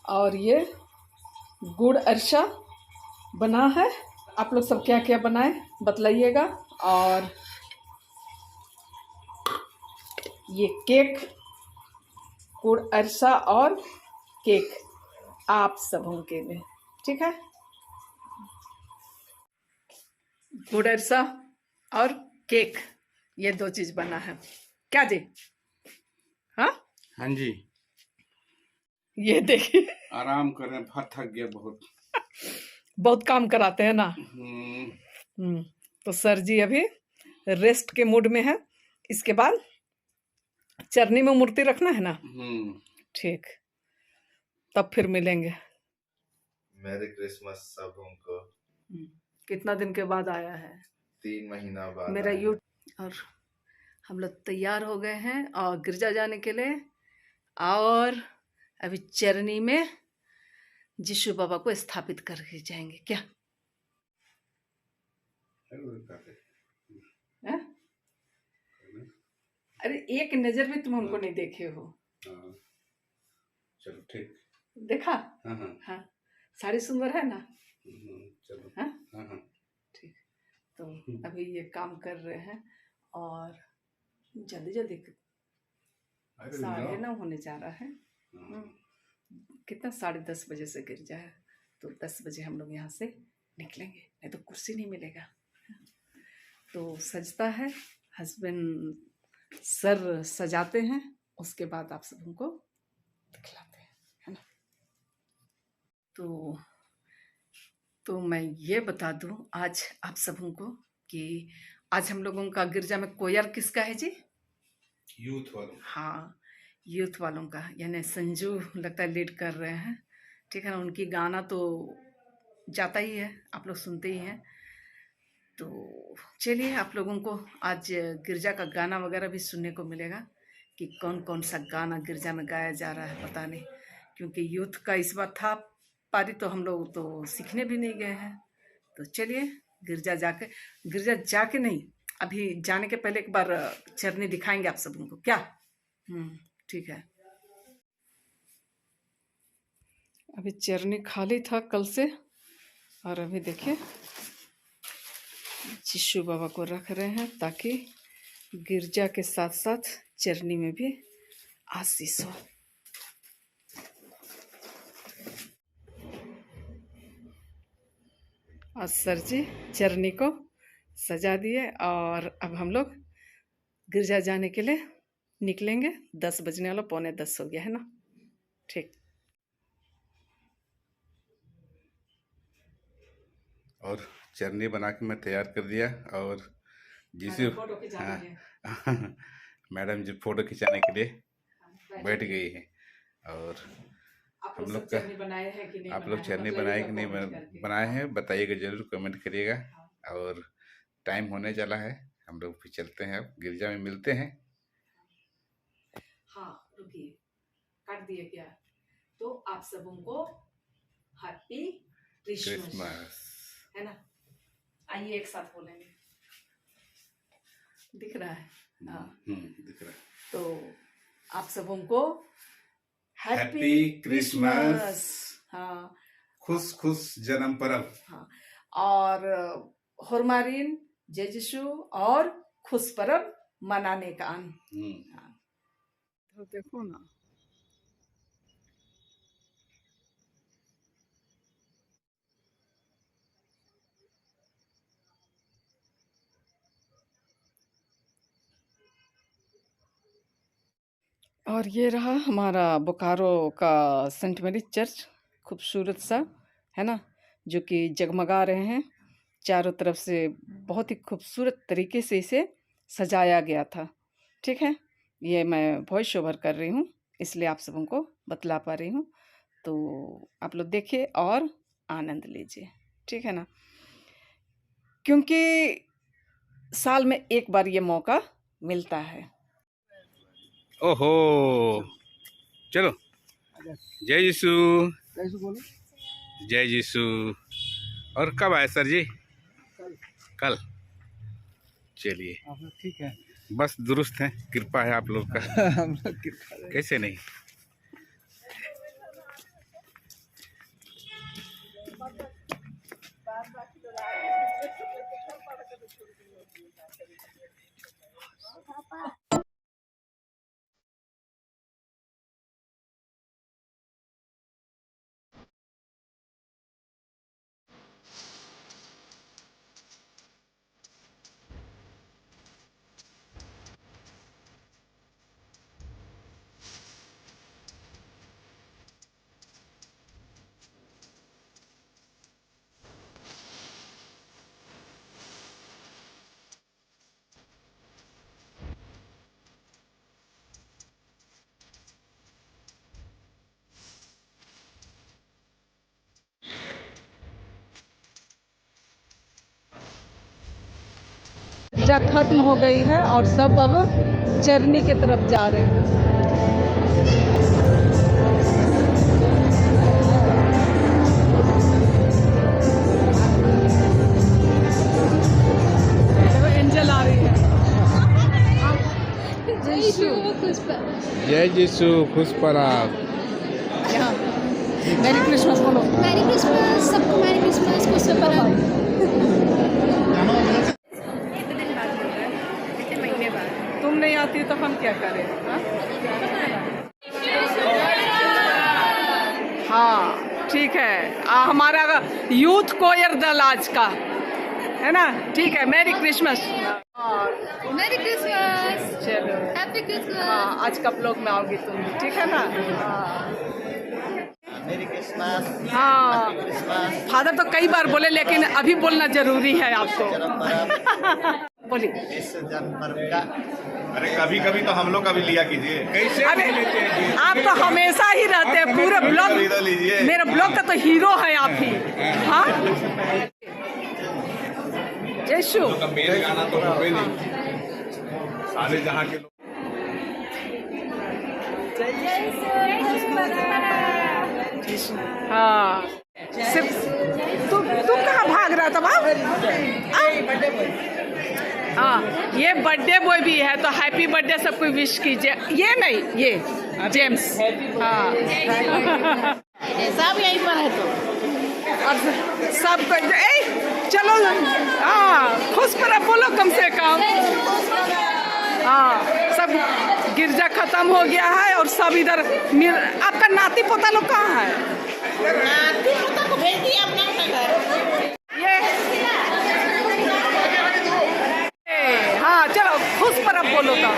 और ये गुड़ अरसा बना है। आप लोग सब क्या क्या बनाए बतलाइएगा। और ये केक, गुड़ अरसा और केक आप सबों के लिए, ठीक है। गुड़ अरसा और केक, ये 2 चीज बना है। क्या जी? हाँ हाँ जी, ये देखिए, आराम करें, थक गया बहुत। बहुत काम कराते हैं ना। तो सर जी अभी रेस्ट के मूड में है। इसके बाद चरनी में मूर्ति रखना है ना। ठीक, तब फिर मिलेंगे। मैरी क्रिसमस सबों को। कितना दिन के बाद आया है? 3 महीना बाद मेरा आया। यू। और हम लोग तैयार हो गए हैं और गिरजा जाने के लिए। और अभी चरनी में यीशु बाबा को स्थापित करके जाएंगे। क्या है? अरे एक नजर में तुम हमको नहीं देखे हो। चलो ठीक, देखा? हाँ। हाँ, साड़ी सुंदर है ना। चलो हाँ ठीक। तो अभी ये काम कर रहे हैं और जल्दी जल्दी 9:30 होने जा रहा है। कितना 10:30 बजे से गिरजा है, तो 10 बजे हम लोग यहाँ से निकलेंगे, नहीं तो कुर्सी नहीं मिलेगा। तो सजता है हस्बैंड, सर सजाते हैं, उसके बाद आप सब उनको दिखलाते हैं, है ना। तो मैं ये बता दूं आज आप सबों को कि आज हम लोगों का गिरजा में कोयर किसका है जी? यूथ वालों। हाँ, यूथ वालों का, यानी संजू लगता है लीड कर रहे हैं, ठीक है ना। उनकी गाना तो जाता ही है, आप लोग सुनते ही हैं। तो चलिए आप लोगों को आज गिरजा का गाना वगैरह भी सुनने को मिलेगा कि कौन कौन सा गाना गिरजा में गाया जा रहा है, पता नहीं, क्योंकि यूथ का इस बार था पारी, तो हम लोग तो सीखने भी नहीं गए हैं। तो चलिए गिरजा जाके नहीं, अभी जाने के पहले एक बार चरनी दिखाएंगे आप सबों को, क्या? ठीक है। अभी चरनी खाली था कल से, और अभी देखिए यीशु बाबा को रख रहे हैं ताकि गिरजा के साथ साथ चरनी में भी आशीष हो। आज सर जी चरनी को सजा दिए और अब हम लोग गिरजा जाने के लिए निकलेंगे। 10 बजने वाला, 9:45 हो गया है ना। ठीक। और चरनी बना के मैं तैयार कर दिया, और जिसे मैडम जी फोटो खिंचाने के लिए बैठ गई है। और हम लोग का आप लोग चरनी बनाए कि नहीं बनाए हैं, बताइएगा जरूर, कमेंट करिएगा। और टाइम होने चला है, हम लोग फिर चलते हैं, अब गिरजा में मिलते हैं। हाँ रुकिए, काट दिए क्या? तो आप सबों को हैप्पी क्रिसमस, है ना। आइए एक साथ बोलेंगे, दिख रहा है? हाँ दिख रहा है। तो आप सबों को हैप्पी क्रिसमस। हाँ, खुश खुश जन्म पर्व। हाँ, और होरमारिन जय यीशु और खुश पर्व मनाने का। हाँ। तो देखो ना, और ये रहा हमारा बोकारो का सेंट मैरी चर्च, खूबसूरत सा, है ना, जो कि जगमगा रहे हैं चारों तरफ से। बहुत ही खूबसूरत तरीके से इसे सजाया गया था, ठीक है। ये मैं वॉइस ओवर कर रही हूँ, इसलिए आप सबों को बतला पा रही हूँ। तो आप लोग देखिए और आनंद लीजिए, ठीक है ना, क्योंकि साल में एक बार ये मौका मिलता है। ओहो, चलो जय यीशु, जय यीशु। और कब आए सर जी? कल। चलिए ठीक है, बस दुरुस्त है, कृपा है आप लोग का। हम लोग कैसे नहीं। गिरजा खत्म हो गई है और सब अब चरनी की तरफ जा रहे हैं। एंजल आ रही है। जय यीशु खुश पराग। मैरी क्रिसमस बोलो। मैरी क्रिसमस, सबको मैरी क्रिसमस, खुश पराग। तुम नहीं आती तो हम क्या करें? हाँ ठीक है। हमारा यूथ कोयर दल आज का है ना। ठीक है, मैरी क्रिसमस। मैरी क्रिसमस, चलो हैप्पी क्रिसमस। हाँ, आज का ब्लॉग में आओगी तुम, ठीक है ना। मेरी क्रिसमस। हाँ क्रिसमस फादर तो कई बार बोले, लेकिन अभी बोलना जरूरी है आपको। जन्म पर्व, बोलिए। इस जन्म पर्व का अरे कभी कभी तो हम लोग का भी लिया कीजिए। कैसे अरे आप तो हमेशा ही रहते हैं पूरे ब्लॉग। खरीदो लीजिए। मेरे ब्लॉग का तो हीरो है आप ही। हाँ जयशु। तो मेरे गाना तो होवे नहीं, सारे जहाँ के लोग। हाँ सिर्फ तुम कहाँ भाग रहा था बाप? हाँ ये बर्थडे बॉय भी है, तो हैप्पी बर्थडे सबको विश कीजिए। ये नहीं, ये जेम्स। हाँ सब यहीं पर है तो। और सबको चलो हाँ खुश पर बोलो कम से कम। हाँ सब गिरजा खत्म हो गया है और सब इधर आपका नाती पोता लोग कहाँ है? नाती पोता को भेज दिया अपना घर। ये हाँ चलो खुश पर बोलो तो।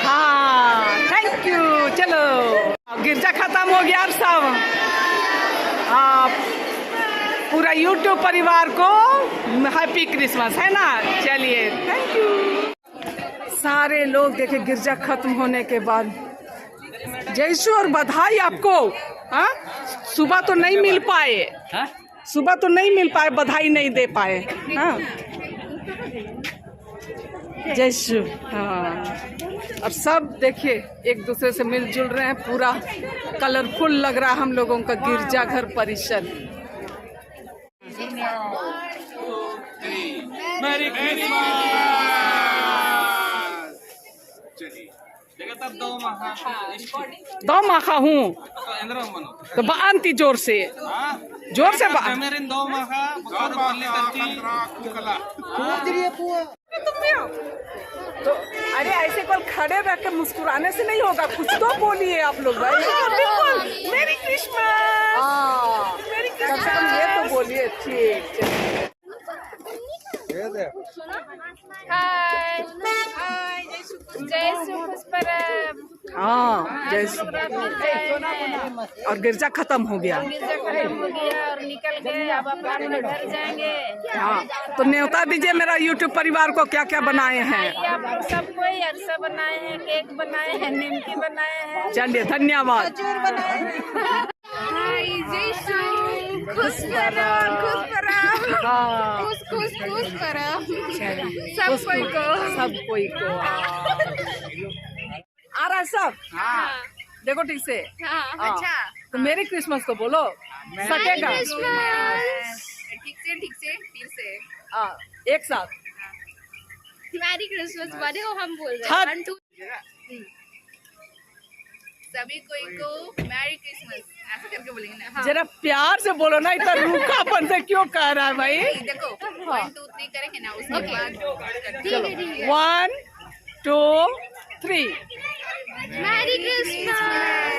हाँ थैंक यू। चलो गिरजा खत्म हो गया और सब पूरा यूट्यूब परिवार को हैप्पी क्रिसमस, है ना। चलिए थैंक यू। सारे लोग देखे गिरजा खत्म होने के बाद। जयशु और बधाई आपको। हाँ सुबह तो नहीं मिल पाए, सुबह तो नहीं मिल पाए, बधाई नहीं दे पाए। हाँ जयशु। हाँ और सब देखिए एक दूसरे से मिलजुल रहे हैं, पूरा कलरफुल लग रहा है हम लोगों का गिरजा घर परिसर। Merry Christmas. चलिए तब दो माखा हूँ तो बांती जोर से, जोर से तो अरे ऐसे कल खड़े रह के मुस्कुराने से नहीं होगा, कुछ तो बोलिए आप लोग भाई। बिल्कुल मेरी क्रिसमस, मेरी क्रिसमस ये तो बोलिए। ठीक हाय हाय, जय श्री खुश परब। हाँ जैसे और गिरजा खत्म हो गया। गिरजा खत्म हो गया और निकल गए, अब अपने घर जाएंगे। हाँ तो न्योता दीजिए मेरा यूट्यूब परिवार को, क्या क्या बनाए हैं आप लोग सबको अरसा बनाए हैं, केक बनाए हैं, निमकी बनाए हैं। चलिए धन्यवाद। हाय जय श्री खुश परब, खुश परब। हाँ खुश खुश खुश परब सब कोई को, सब कोई को आ रहा है सब। हाँ देखो ठीक से। हाँ अच्छा तो मेरी क्रिसमस को बोलो सकेगा। ठीक से फिर से हाँ एक साथ मैरी क्रिसमस वाले को हम बोल रहे हाँ। हैं। 1 2 सभी कोई को मैरी क्रिसमस ऐसे करके बोलेंगे ना। हाँ। जरा प्यार से बोलो ना, इतना रूखापन से क्यों कह रहा है भाई। देखो 1 2 3 करेंगे ना, उसके बाद चलो 1 2 3 मैरी क्रिसमस।